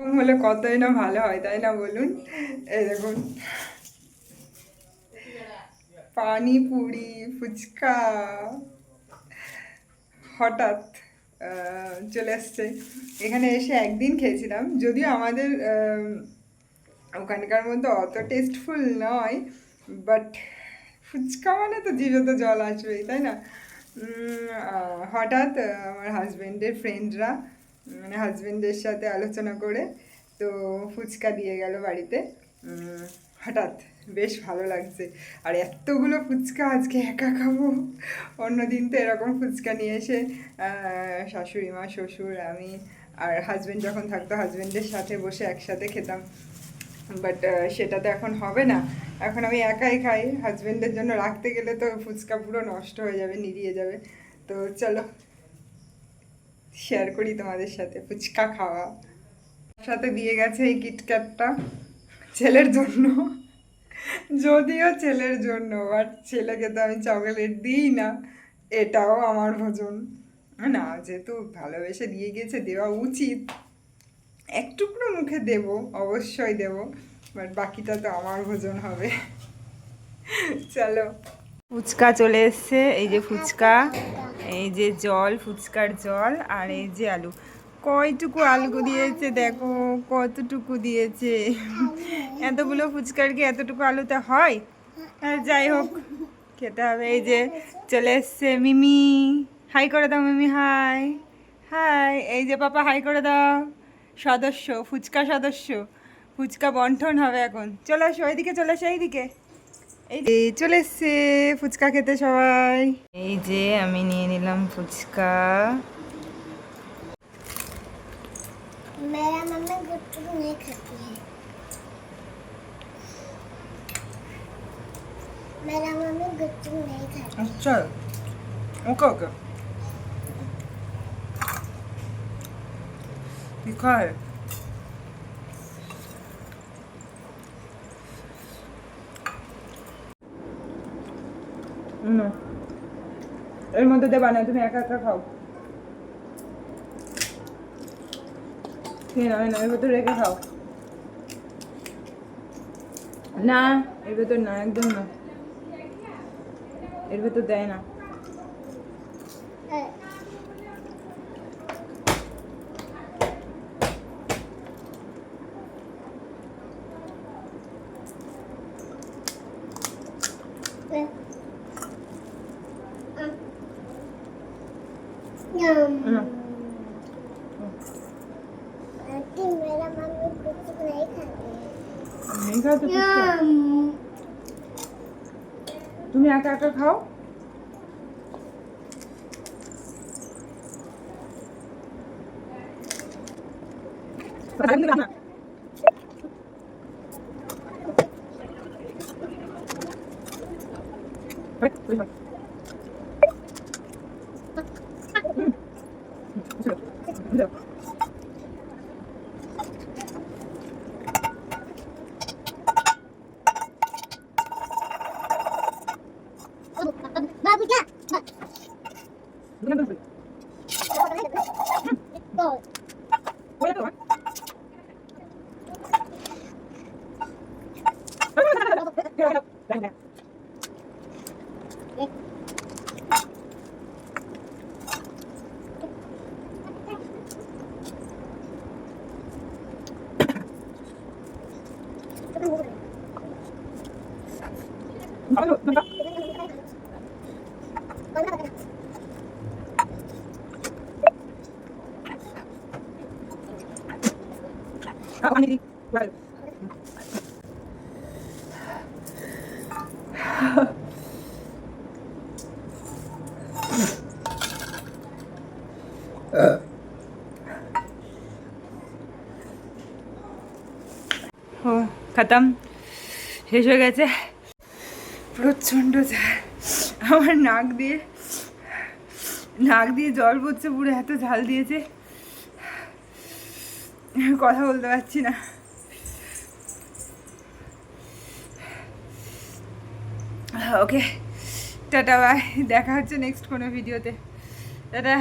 হলে কতই না ভালো হয়, তাই না বলুন? এই দেখুন, পানিপুরি, ফুচকা হঠাৎ চলে আসছে। এখানে এসে একদিন খেয়েছিলাম, যদিও আমাদের ওখানকার মধ্যে অত টেস্টফুল নয়, বাট ফুচকা মানে তো জিভে তো জল আসবেই, তাই না? হঠাৎ আমার হাজব্যান্ডের ফ্রেন্ডরা, মানে হাজব্যান্ডের সাথে আলোচনা করে তো ফুচকা দিয়ে গেল বাড়িতে। হঠাৎ বেশ ভালো লাগছে। আর এতগুলো ফুচকা আজকে একা খাবো, অন্যদিন তো এরকম ফুচকা নিয়ে এসে শাশুড়ি মা, শ্বশুর, আমি আর হাজব্যান্ড যখন থাকতো হাজব্যান্ডের সাথে বসে একসাথে খেতাম। বাট সেটা তো এখন হবে না, এখন আমি একাই খাই। হাজব্যান্ডের জন্য রাখতে গেলে তো ফুচকা পুরো নষ্ট হয়ে যাবে, নিরিয়ে যাবে। তো চলো শেয়ার করি তোমাদের সাথে ফুচকা খাওয়া। সাথে দিয়ে গেছে এই কিটক্যাটটা ছেলের জন্য, যদিও ছেলের জন্য, বাট ছেলেকে তো আমি চকলেট দিই না, এটাও আমার ভোজন না। যেহেতু ভালোবেসে দিয়ে গেছে, দেওয়া উচিত। এক টুকরো মুখে দেব, অবশ্যই দেব, বাট বাকিটা তো আমার ভোজন হবে। চলো, ফুচকা চলে এসছে। এই যে ফুচকা, এই যে জল, ফুচকার জল, আর এই যে আলু। কয়টুকু আলু দিয়েছে দেখো, কতটুকু দিয়েছে। এতগুলো ফুচকার কি এতটুকু আলুতে হয়? যাই হোক, খেতে হবে। এই যে চলে এসছে মিমি, হাই করে দাও মিমি, হাই হাই। এই যে পাপা হাই করে দাও। সদস্য, ফুচকা সদস্য, ফুচকা বন্টন হবে এখন। চলে আসো এইদিকে, চলে আসো এইদিকে। এই চলে এসছে ফুচকা খেতে সবাই। এই যে আমি নিয়ে নিলাম ফুচকা। मेरा मम्मी गुपचुप नहीं खाती है। मेरा मम्मी गुपचुप नहीं खाती। अच्छा, ओके ओके, तीखा है। এর মধ্যে দেবা না, তুমি একা একা খাও। না না, এর ভেতর রেখে খাও। না, এর ভেতর না, একদম না, এর ভেতর দেয় না। मेरा मम्मी गुपचुप नहीं खाती है। नहीं खाते ফুচকা? তুমি একা একা খাও। बाबू क्या? ও খতম, শেষ হয়ে গেছে। প্রচণ্ড ঝাল, আমার নাক দিয়ে জল পড়ছে পুরো, এত ঝাল দিয়েছে, কথা বলতে পারছি না। ওকে, টাটা, বাই, দেখা হচ্ছে নেক্সট কোনো ভিডিওতে। টাটা।